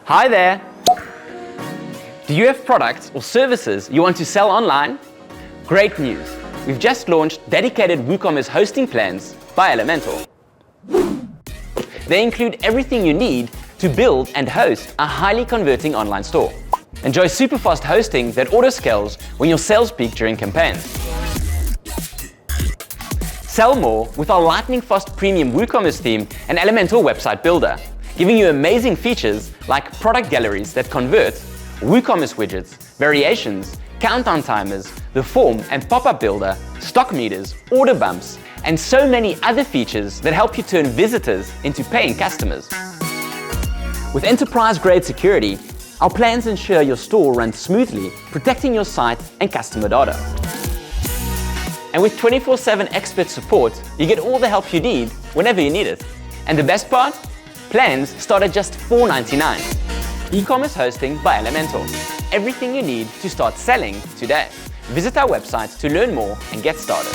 Hi there! Do you have products or services you want to sell online? Great news! We've just launched dedicated WooCommerce hosting plans by Elementor. They include everything you need to build and host a highly converting online store. Enjoy super fast hosting that auto-scales when your sales peak during campaigns. Sell more with our lightning-fast premium WooCommerce theme and Elementor website builder, giving you amazing features like product galleries that convert, WooCommerce widgets, variations, countdown timers, the form and pop-up builder, stock meters, order bumps, and so many other features that help you turn visitors into paying customers. With enterprise-grade security, our plans ensure your store runs smoothly, protecting your site and customer data. And with 24/7 expert support, you get all the help you need whenever you need it. And the best part? Plans start at just $4.99. E-commerce hosting by Elementor. Everything you need to start selling today. Visit our website to learn more and get started.